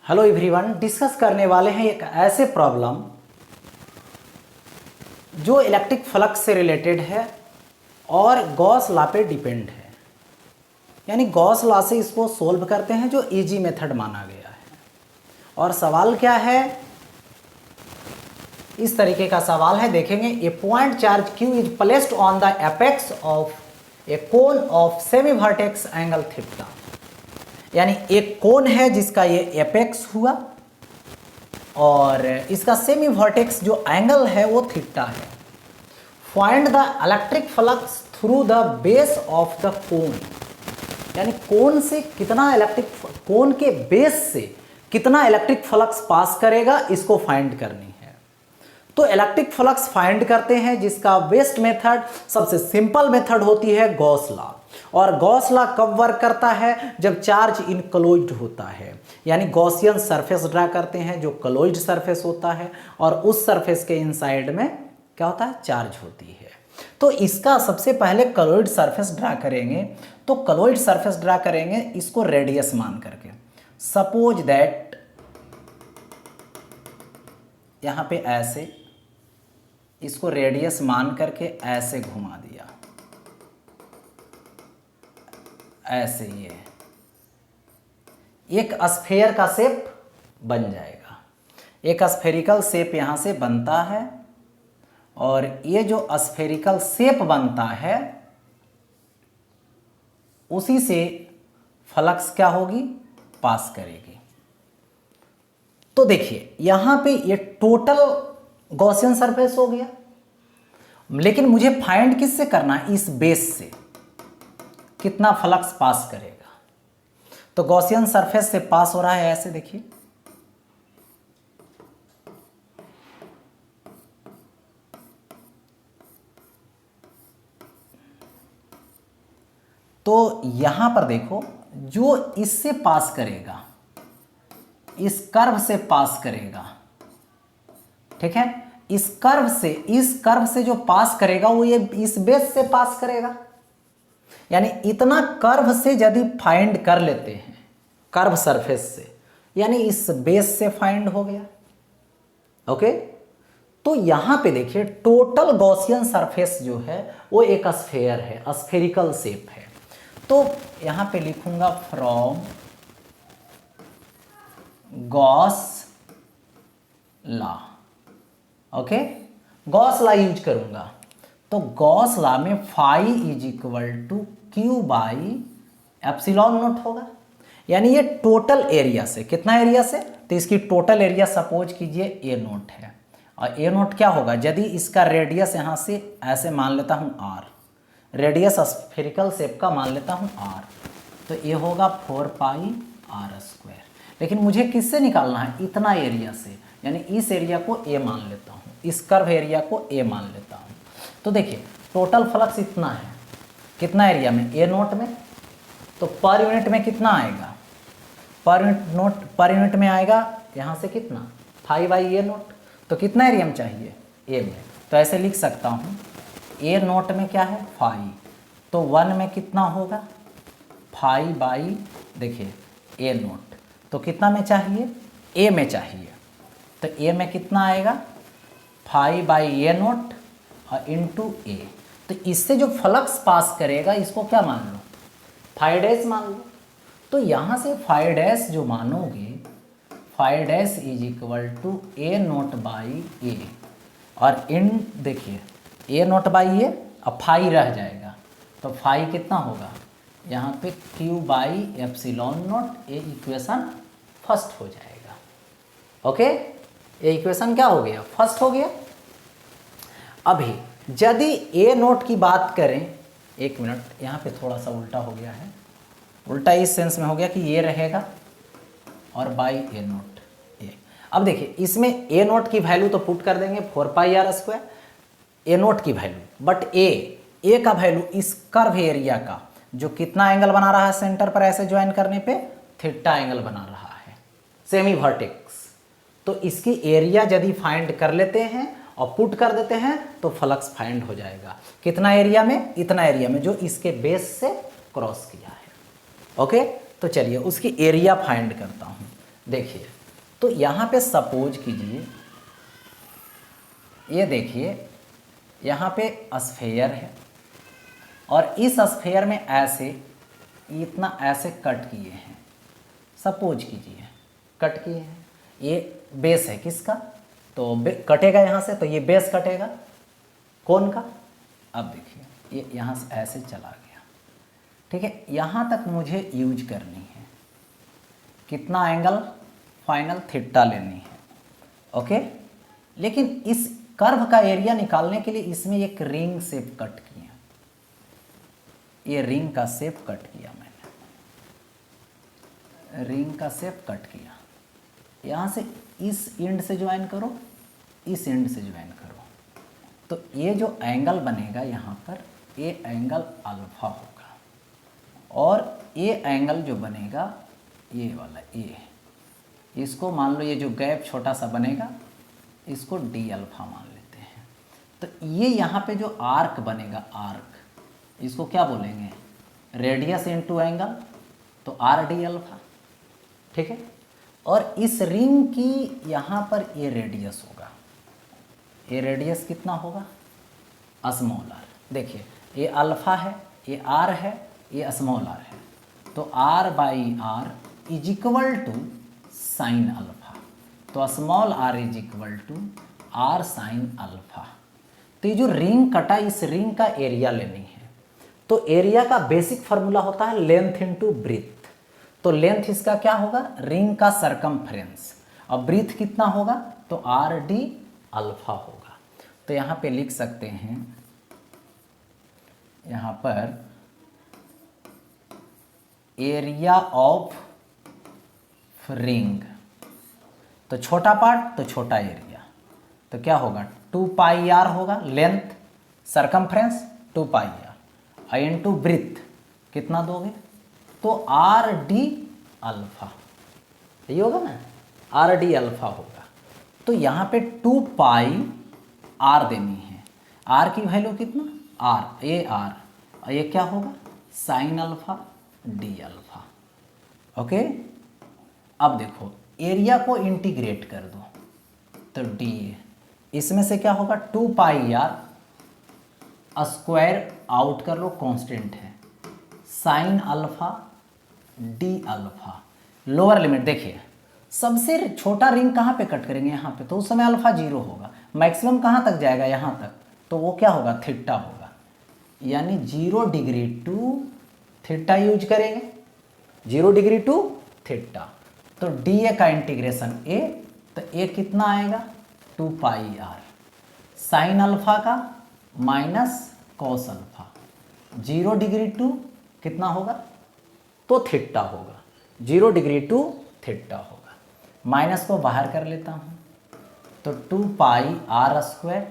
Hello everyone, discuss करने वाले हैं एक ऐसे प्रॉब्लम जो इलेक्ट्रिक फ्लक्स से रिलेटेड है और गॉस लॉ पे डिपेंड है। यानी गॉस लॉ से इसको सोल्व करते हैं जो इजी मेथड माना गया है। और सवाल क्या है, इस तरीके का सवाल है, देखेंगे। A point charge Q is placed on the apex of a cone of semi vertex angle theta. यानी एक कोन है जिसका ये एपेक्स हुआ और इसका सेमी वर्टेक्स जो एंगल है वो थीटा है। Find the electric flux through the base of the cone. यानी कोन से कितना इलेक्ट्रिक, कोन के बेस से कितना इलेक्ट्रिक फ्लक्स पास करेगा, इसको फाइंड करनी है। तो इलेक्ट्रिक फ्लक्स फाइंड करते हैं जिसका बेस्ट मेथड, सबसे सिंपल मेथड होती है गॉस लॉ। और गॉस लॉ कब वर्क करता है? जब चार्ज इनक्लोज्ड होता है। यानी गॉसियन सरफेस ड्रा करते हैं जो क्लोज्ड सरफेस होता है और उस सरफेस के इनसाइड में क्या होता है? चार्ज होती है। तो इसका सबसे पहले क्लोज्ड सरफेस ड्रा करेंगे। तो क्लोज्ड सरफेस ड्रा करेंगे इसको रेडियस मान करके। सपोज दैट यहाँ पे ऐसे इसको रेडियस मान करके ऐसे घुमा दिया, ऐसे ये एक स्फेयर का शेप बन जाएगा। एक स्फेरिकल शेप यहाँ से बनता है और ये जो स्फेरिकल शेप बनता है उसी से फ्लक्स क्या होगी? पास करेगी। तो देखिए यहाँ पे ये टोटल गॉसियन सरफेस हो गया, लेकिन मुझे फाइंड किससे करना है? इस बेस से कितना फ्लक्स पास करेगा। तो गॉसियन सरफेस से पास हो रहा है ऐसे, देखिए तो यहां पर देखो, जो इससे पास करेगा, इस कर्व से पास करेगा, ठीक है। इस कर्व से जो पास करेगा वो ये इस बेस से पास करेगा। यानी इतना कर्व से यदि फाइंड कर लेते हैं, कर्व सरफेस से, यानी इस बेस से फाइंड हो गया। ओके, तो यहां पे देखिए टोटल गॉसियन सरफेस जो है वो एक स्फेयर है, स्फेरिकल शेप है। तो यहां पे लिखूंगा from Gauss law. Okay, Gauss law use करूंगा। तो गॉस लॉ में phi is equal to Q by epsilon naught होगा। यानी ये टोटल एरिया से, कितना एरिया से? तो इसकी टोटल एरिया सपोज कीजिए ए नोट है। और ए नोट क्या होगा? यदि इसका रेडियस यहाँ से ऐसे मान लेता हूँ आर, रेडियस स्फेरिकल शेप का मान लेता हूँ आर, तो ये होगा 4 पाई आर स्क्वायर। लेकिन मुझे किससे निकालना है? इतना एरिया से। यानी इस एरिया को ए मान लेता हूँ, इस कर्व एरिया को ए मान लेता हूँ। तो देखिए टोटल फ्लक्स इतना है, कितना एरिया में? ए नोट में। तो पर यूनिट में कितना आएगा? पर यूनिट में आएगा यहाँ से कितना? 5 बाई ए नोट। तो कितना एरिया में चाहिए? ए में। तो ऐसे लिख सकता हूँ, ए नोट में क्या है? 5। तो 1 में कितना होगा? 5 बाई, देखिए ए नोट। तो कितना में चाहिए? ए में चाहिए। तो ए में कितना आएगा? 5 बाई ए नोट और इंटू ए। तो इससे जो फ्लक्स पास करेगा इसको क्या मान लो? 5 डैश मान लो। तो यहाँ से 5 डैश जो मानोगे, 5 dash is equal to a naught by a. और इन देखिए ए नोट बाई ए, अब 5 रह जाएगा। तो 5 कितना होगा? यहाँ पे Q by epsilon note. A equation first हो जाएगा। ओके, ये इक्वेशन क्या हो गया? फर्स्ट हो गया। अभी यदि ए नोट की बात करें, एक मिनट, यहाँ पे थोड़ा सा उल्टा हो गया है। उल्टा इस सेंस में हो गया कि ये रहेगा और बाई ए नोट ए। अब देखिए इसमें ए नोट की वैल्यू तो पुट कर देंगे 4 पाई आर स्क्वायर, ए नोट की वैल्यू। बट ए का वैल्यू इस कर्व एरिया का जो कितना एंगल बना रहा है सेंटर पर ऐसे ज्वाइन करने पे? थीटा एंगल बना रहा है, सेमी वर्टेक्स। तो इसकी एरिया यदि फाइंड कर लेते हैं और पुट कर देते हैं तो फ्लक्स फाइंड हो जाएगा। कितना एरिया में? इतना एरिया में जो इसके बेस से क्रॉस किया है। ओके, तो चलिए उसकी एरिया फाइंड करता हूँ। देखिए, तो यहाँ पे सपोज कीजिए, ये देखिए यहाँ पे स्फेयर है और इस स्फेयर में ऐसे इतना ऐसे कट किए हैं, सपोज कीजिए कट किए हैं, ये बेस है किसका, तो कटेगा यहाँ से, तो ये बेस कटेगा कौन का। अब देखिए ये यहाँ से ऐसे चला गया, ठीक है, यहाँ तक मुझे यूज करनी है, कितना एंगल, फाइनल थीटा लेनी है, ओके। लेकिन इस कर्व का एरिया निकालने के लिए इसमें एक रिंग शेप कट किया, ये रिंग का शेप कट किया मैंने, रिंग का शेप कट किया, यहाँ से इस एंड से ज्वाइन करो, इस एंड से ज्वाइन करो, तो ये जो एंगल बनेगा यहाँ पर, ये एंगल अल्फा होगा, और ये एंगल जो बनेगा ये वाला, ये इसको मान लो, ये जो गैप छोटा सा बनेगा इसको डी अल्फा मान लेते हैं। तो ये यहाँ पे जो आर्क बनेगा, आर्क, इसको क्या बोलेंगे, रेडियस इनटू एंगल, तो आर डी अल्फा, ठीक है। और इस रिंग की यहाँ पर ये रेडियस होगा, ये रेडियस कितना होगा, स्मॉल आर। देखिए ये अल्फा है, ये आर है, ये स्मॉल आर है, तो r by r is equal to sine alpha, तो small r is equal to r sine alpha. तो ये जो रिंग कटा, इस रिंग का एरिया लेनी है, तो एरिया का बेसिक फार्मूला होता है लेंथ इनटू ब्रीथ, तो लेंथ इसका क्या होगा, रिंग का सरकमफ्रेंस, और ब्रीथ कितना होगा, तो आर डी अल्फा होगा। तो यहाँ पे लिख सकते हैं, यहाँ पर एरिया ऑफ रिंग, तो छोटा पार्ट तो छोटा एरिया, तो क्या होगा 2 पाई आर होगा, length circumference 2 pi R, into breadth कितना दोगे, तो आर डी अल्फा, यही होगा ना, आर डी अल्फा होगा। तो यहाँ पे 2 पाई आर देनी है, आर की वैल्यू कितना, आर, ए आर, और ये क्या होगा sine alpha D alpha, okay. अब देखो एरिया को इंटीग्रेट कर दो, तो डी, इसमें से क्या होगा 2 पाई आर, स्क्वायर आउट कर लो, कांस्टेंट है, sine alpha D alpha, lower limit. देखिए सबसे छोटा रिंग कहाँ पे कट करेंगे, यहाँ पे, तो उस समय अल्फा 0 होगा, मैक्सिमम कहाँ तक जाएगा, यहाँ तक, तो वो क्या होगा थीटा होगा, यानी 0 डिग्री टू थीटा यूज करेंगे, 0 डिग्री टू थीटा। तो डी ए का इंटीग्रेशन ए, तो ए कितना आएगा 2 पाई आर, साइन अल्फा का minus cos alpha, 0 degree to कितना होगा, तो थीटा होगा, 0 डिग्री टू थीटा होगा, माइनस को बाहर कर लेता हूँ, तो 2 पाई आर स्क्वायर,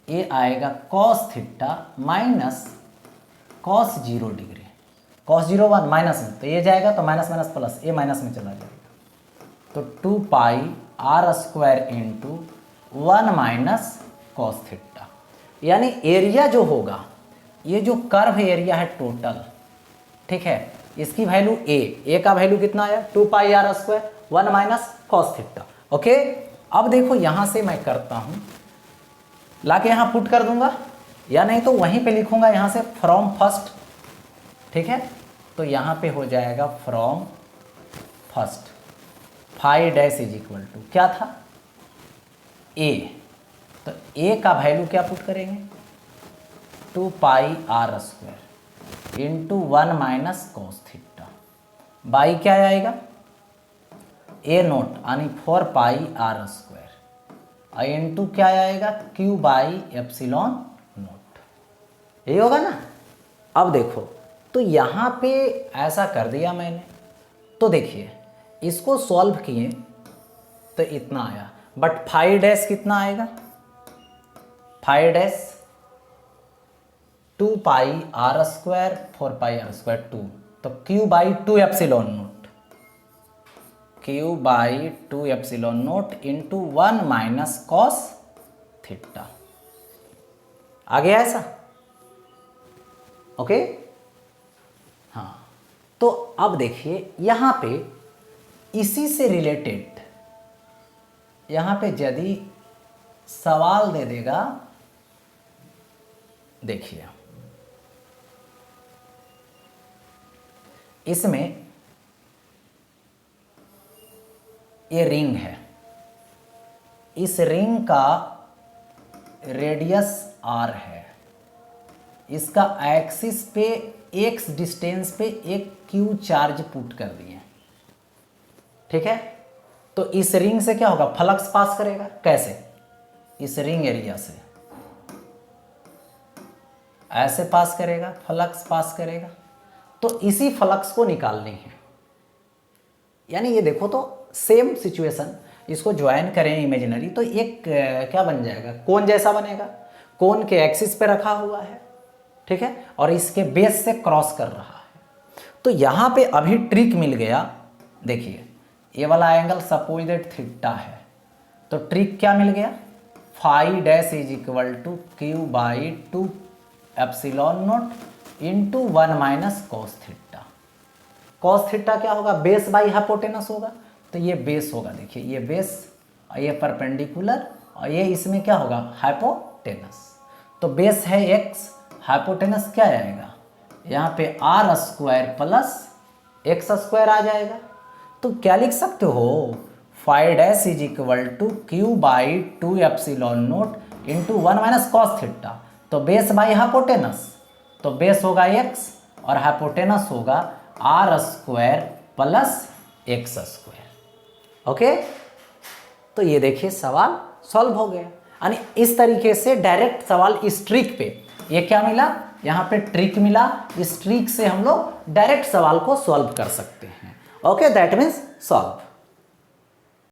ये आएगा cos theta minus cos 0 degree, cos 0 1 minus में, तो ये जाएगा, तो माइनस माइनस प्लस, ये माइनस में चला जाएगा, तो 2 pi r square into 1 minus cos theta, यानी एरिया जो होगा, ये जो कर्व एरिया है टोटल, ठीक है, इसकी वैल्यू ए का वैल्यू कितना आया 2 pi r square 1 minus cos theta, okay. अब देखो यहाँ से मैं करता हूँ, लाके यहाँ पुट कर दूंगा, या नहीं तो वहीं पे लिखूंगा यहाँ से फ्रॉम फर्स्ट, ठीक है, तो यहाँ पे हो जाएगा from first, phi dash is equal to क्या था ए, तो ए का वैल्यू क्या पुट करेंगे 2 pi r square into 1 minus cos theta, by क्या आएगा ए नोट यानी 4 पाई आर स्क्वायर, इंटू क्या आएगा क्यू बाई एप्सिलॉन नोट, यही होगा ना। अब देखो तो यहाँ पे ऐसा कर दिया मैंने, तो देखिए इसको सॉल्व किए तो इतना आया, बट 5 डैश कितना आएगा 5 dash 2 pi r square 4 pi r square 2, तो q by 2 epsilon naught, q by 2 epsilon naught into 1 minus cos theta, आ गया ऐसा, ओके। हाँ तो अब देखिए यहाँ पे इसी से रिलेटेड यहां पे यदि सवाल दे देगा, देखिए इसमें ये रिंग है, इस रिंग का रेडियस r है, इसका एक्सिस पे x डिस्टेंस पे एक q चार्ज पुट कर दिए, ठीक है। तो इस रिंग से क्या होगा, फ्लक्स पास करेगा, कैसे, इस रिंग एरिया से ऐसे पास करेगा, फ्लक्स पास करेगा। तो इसी फ्लक्स को निकालनी है, यानी ये देखो तो सेम सिचुएशन, इसको ज्वाइन करें इमेजिनरी तो एक क्या बन जाएगा, कोन जैसा बनेगा, कोन के एक्सिस पे रखा हुआ है, ठीक है, और इसके बेस से क्रॉस कर रहा है। तो यहाँ पे अभी ट्रिक मिल गया, देखिए ये वाला एंगल सपोज दैट थीटा है, तो ट्रिक क्या मिल गया, phi dash is equal to Q by 2 epsilon naught into 1 minus cos theta. Cos theta क्या होगा, बेस बाई हाइपोटेनस होगा, तो ये बेस होगा, देखिए ये बेस और ये परपेंडिकुलर और ये इसमें क्या होगा, हाइपोटेनस। तो बेस है x, हाइपोटेनस क्या आएगा, यहाँ पे r square plus x square आ जाएगा। तो क्या लिख सकते हो, phi dash is equal to Q by 2 epsilon naught into 1 minus cos theta. तो बेस बाई हाइपोटेनस, तो बेस होगा x और हाइपोटेनस होगा r square plus x square. Okay, तो ये देखिए सवाल सॉल्व हो गया। यानी इस तरीके से डायरेक्ट सवाल इस ट्रिक पे, ये क्या मिला, यहाँ पे ट्रिक मिला, इस ट्रिक से हम लोग डायरेक्ट सवाल को सॉल्व कर सकते हैं। Okay, that means solve.